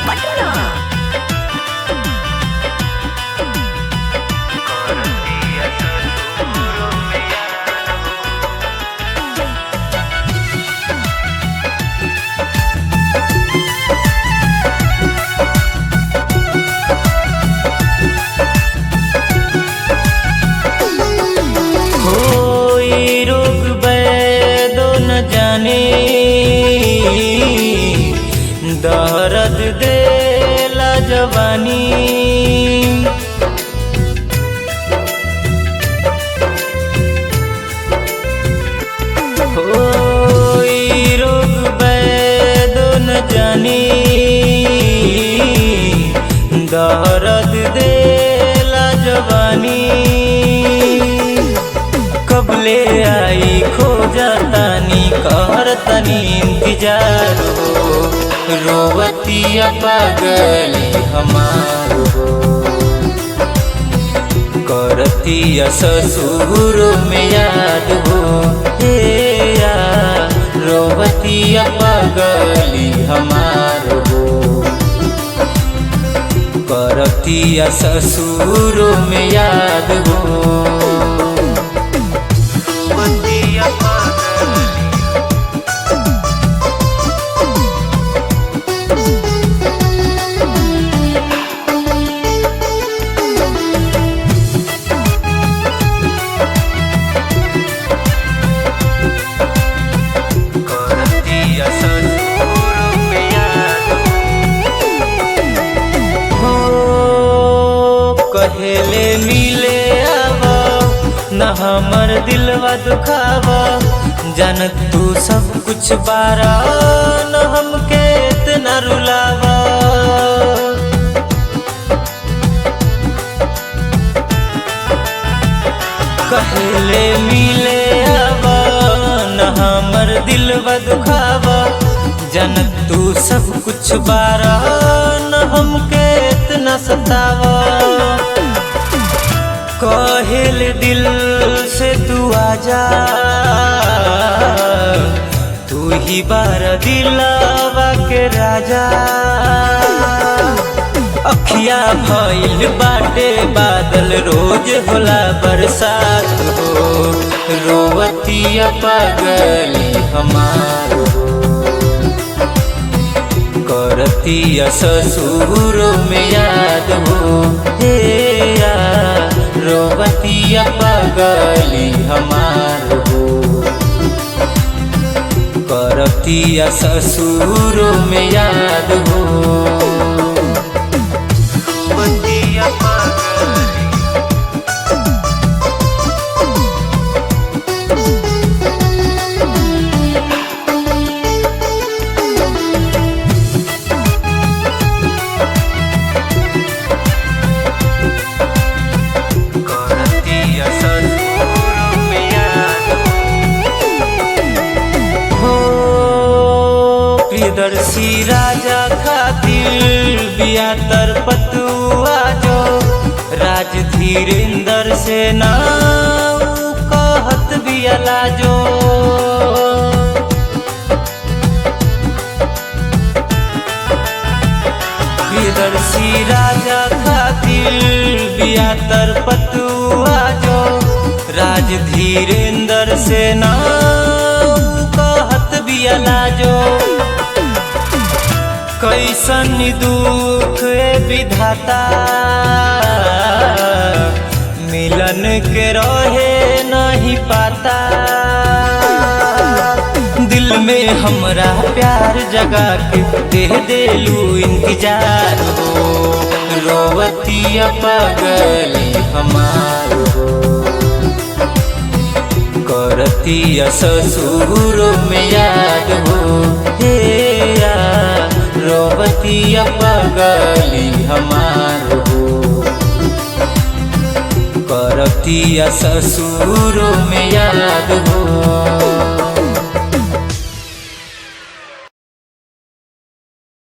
पटना। दर्द देला जवानी होई रोग वैदो न जानी, दर्द देला जवानी। कबले आई खो जातानी करतनी इंतजार हो, रोवतिया पागली हमारो करतिया ससुर में याद हो। हे यार रोवतिया पागली हमारो करतिया ससुर में याद हो। कहेले मिले आवा न हमर दिलवा दुखावा, जानत तू सब कुछ बारा न हमके इतना रुलावा। कहेले मिले आवा न हमर दिलवा दुखावा, जानत तू सब कुछ बारा न हमके इतना सतावा। कहेल दिल से तू आजा, तू ही बारा दिलावा के राजा। अखिया भइल बाटे बादल रोज होला बरसात हो, रोवतिया पागली हमारो करतिया ससुर में याद हो। हे यार रोवतिया पागली हमारो करतिया ससुर में याद हो। प्रियदर्शी राजा खातिर बिया तर पतुआ जो, राज धीरेंद्र से ना कहत बिया लाजो। प्रियदर्शी राजा खातिर बिया तर पतुआ जो, राज धीरेंद्र से ना कहत बिया लाजो। कैसन दुख विधाता मिलन के रहे नहीं पाता। दिल में हमरा प्यार जगा के दे देलू इंतजार हो, रोवतिया पागली हमारो करतिया ससुर में याद हो। हे यार रोवतिया पागली हमारो करतिया ससुर में याद हो।